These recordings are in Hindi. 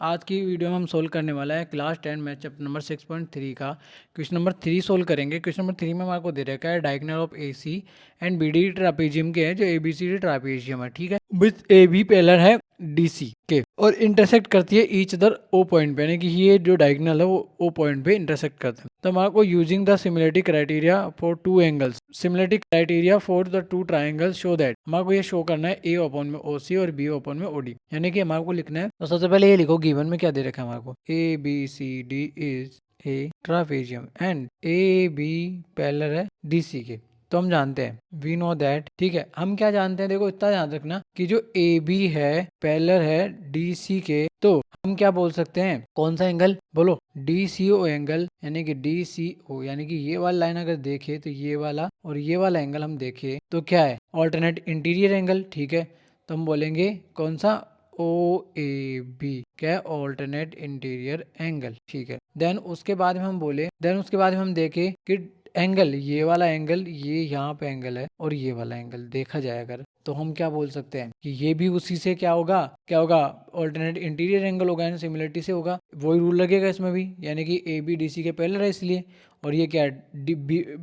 आज की वीडियो में हम सोल्व करने वाला है क्लास 10 मैथ चैप्टर नंबर 6.3 का क्वेश्चन नंबर 3 सोल्व करेंगे। क्वेश्चन नंबर 3 में हमारे को दे रखा है diagonal of AC and BD trapezium के हैं जो ABCD ट्रापेजियम है, ठीक है, विथ AB पैरेलल है DC के और इंटरसेक्ट करती है ईच अदर O पॉइंट पे, यानी कि ये जो डायगोनल है वो O पॉइंट पे इंटरसेक्ट करते हैं। तो हमारे को using the similarity criteria for two angles, similarity criteria for the two triangles show that, हमारे को ये शो करना है A अपॉन में OC और B अपॉन में OD, यानी कि हमारे को लिखना है। तो सबसे पहले ये लिखो गिवन में क्या दे रखा है हमारे को, ABCD is a trapezium and AB parallel है DC के। तो हम जानते हैं वी नो दैट, ठीक है, हम क्या जानते हैं, देखो इतना याद रखना कि जो AB है पैरेलल है DC के, तो हम क्या बोल सकते हैं, कौन सा एंगल बोलो, DCO एंगल, यानी कि DCO, यानी कि ये वाला लाइन अगर देखे तो ये वाला और ये वाला एंगल हम देखे तो क्या है, ऑल्टरनेट इंटीरियर एंगल, ठीक है। तो हम बोलेंगे कौन सा, OAB, क्या है, ऑल्टरनेट इंटीरियर एंगल, ठीक है। देन उसके बाद में हम बोले, देन उसके बाद में हम देखे कि एंगल, ये वाला एंगल, ये यहाँ पे एंगल है और ये वाला एंगल देखा जाए अगर, तो हम क्या बोल सकते हैं कि ये भी उसी से क्या होगा, क्या होगा, ऑल्टरनेट इंटीरियर एंगल होगा, यानी सिमिलरिटी से होगा, वही रूल लगेगा इसमें भी, यानी कि AB DC के पैरेलल है इसलिए, और ये क्या है,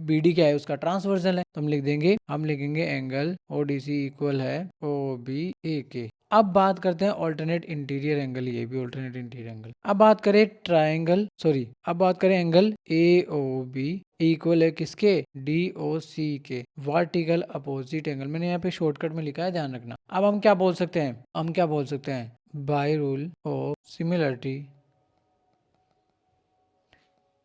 BD क्या है, उसका ट्रांसवर्सल है। तो हम लिख देंगे, हम लिखेंगे एंगल ODC इक्वल है OBA के। अब बात करते हैं ऑल्टरनेट इंटीरियर एंगल, ये भी ऑल्टरनेट इंटीरियर एंगल। अब बात करें ट्राइंगल, सॉरी, अब बात करें एंगल AOB इक्वल है किसके, DOC के, वर्टिकल अपोजिट एंगल। मैंने यहाँ पे शॉर्टकट में लिखा है, ध्यान रखना। अब हम क्या बोल सकते हैं, हम क्या बोल सकते हैं, by rule of similarity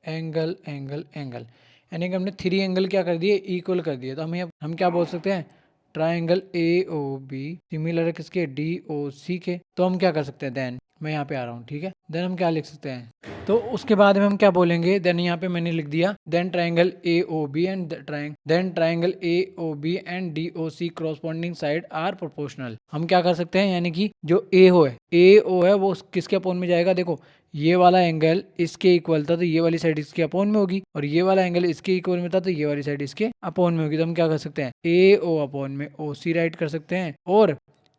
angle angle angle, यानी कि हमने थ्री एंगल क्या कर दिए, इक्वल कर दिए। तो हम क्या बोल सकते हैं, ट्राइंगल AOB सिमिलर है किसके, DOC के। तो हम क्या कर सकते हैं, देन मैं यहाँ पे आ रहा हूँ, ठीक है, देन हम क्या लिख सकते हैं, तो उसके बाद में हम क्या बोलेंगे, देन यहाँ पे मैंने लिख दिया, then triangle AOB and then triangle AOB and DOC corresponding side are proportional. हम क्या कर सकते हैं, यानी कि जो AO है वो किसके अपोन में जाएगा, देखो ये वाला एंगल इसके इक्वल था तो ये वाली साइड इसके अपोन में होगी, और ये वाला एंगल इसके इक्वल में था तो ये वाली साइड इसके अपोन में होगी। तो हम क्या कर सकते हैं, AO अपॉन में OC राइट कर सकते हैं, और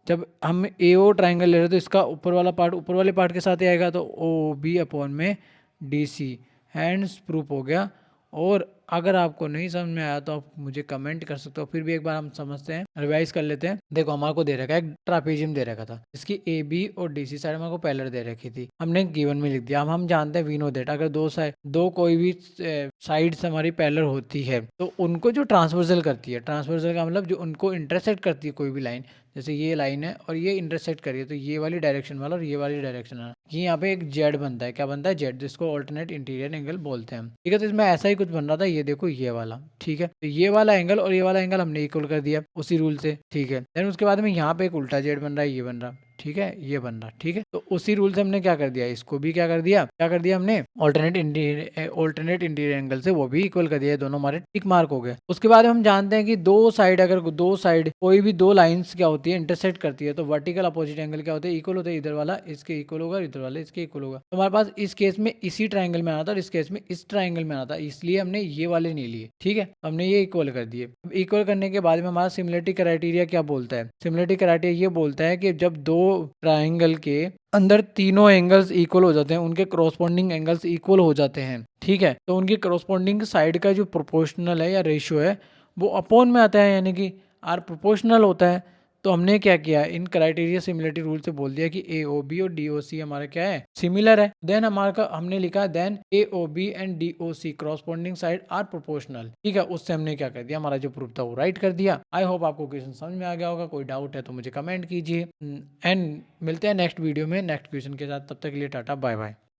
जब हम AO ट्राइंगल ले रहे हैं तो इसका ऊपर वाला पार्ट ऊपर वाले पार्ट के साथ ही आएगा, तो OB अपॉन में DC, हैंड्स प्रूफ हो गया। और अगर आपको नहीं समझ में आया तो आप मुझे कमेंट कर सकते हो, फिर भी एक बार हम समझते हैं, रिवाइज कर लेते हैं। देखो हमारे को दे रखा है, एक ट्रापेजियम दे रखा था, इसकी AB और DC साइड हमारे को पैरेलल दे रखी थी, हमने गिवन में लिख दिया। अब हम जानते हैं वी नो दैट, अगर दो कोई भी साइड्स हमारी पैरेलल होती है तो उनको जो ट्रांसवर्सल करती है, ट्रांसवर्सल का मतलब जो उनको इंटरसेक्ट करती है कोई भी लाइन, जैसे ये लाइन है और ये इंटरसेक्ट करिए तो ये वाली डायरेक्शन वाला और ये वाली डायरेक्शन वाला, ये यहाँ पे एक जेड बनता है, क्या बनता है, जेड, जिसको ऑल्टरनेट इंटीरियर एंगल बोलते हैं, ठीक है। तो इसमें ऐसा ही कुछ बन रहा था, ये देखो ये वाला, ठीक है, तो ये वाला एंगल और ये वाला एंगल हमने इक्वल कर दिया उसी रूल से, ठीक है। देन उसके बाद में यहाँ पे एक उल्टा जेड बन रहा है, ये बन रहा, ठीक है, ये बन रहा, ठीक है। तो उसी रूल से हमने क्या कर दिया, इसको भी क्या कर दिया हमने ऑल्टरनेट इंटीरियर एंगल से वो भी इक्वल कर दिया, दोनों हमारे टिक मार्क हो गए। उसके बाद हम जानते हैं कि दो साइड कोई भी दो लाइंस क्या होती है, इंटरसेक्ट करती है, तो वर्टिकल अपोजिट एंगल क्या होते हैं, इक्वल होते हैं, इधर वाला इसके इक्वल होगा, इधर वाला इसके इक्वल होगा। तो हमारे पास इस केस में इसी ट्राइंगल में आना था और इस केस में इस ट्राइंगल में आना था, इसलिए हमने ये वाले नहीं लिए, ठीक है, हमने ये इक्वल कर दिए। इक्वल करने के बाद में हमारा सिमिलरिटी क्राइटेरिया क्या बोलता है, सिमिलरिटी क्राइटेरिया ये बोलता है कि जब दो ट्राइंगल के अंदर तीनों एंगल्स इक्वल हो जाते हैं, उनके कॉरस्पॉन्डिंग एंगल्स इक्वल हो जाते हैं, ठीक है, तो उनकी कॉरस्पॉन्डिंग साइड का जो प्रोपोर्शनल है या रेशियो है वो अपोन में आता है, यानी कि आर प्रोपोर्शनल होता है। तो हमने क्या किया, इन क्राइटेरिया सिमिलरिटी रूल से बोल दिया कि AOB और DOC हमारा क्या है, सिमिलर है। देन हमारा हमने लिखा then AOB and DOC corresponding side are proportional, ठीक है, उससे हमने क्या कर दिया, हमारा जो प्रूफ था वो राइट कर दिया। आई होप आपको क्वेश्चन समझ में आ गया होगा, कोई डाउट है तो मुझे कमेंट कीजिए, एंड मिलते हैं नेक्स्ट वीडियो में नेक्स्ट क्वेश्चन के साथ, तब तक के लिए टाटा बाय बाय।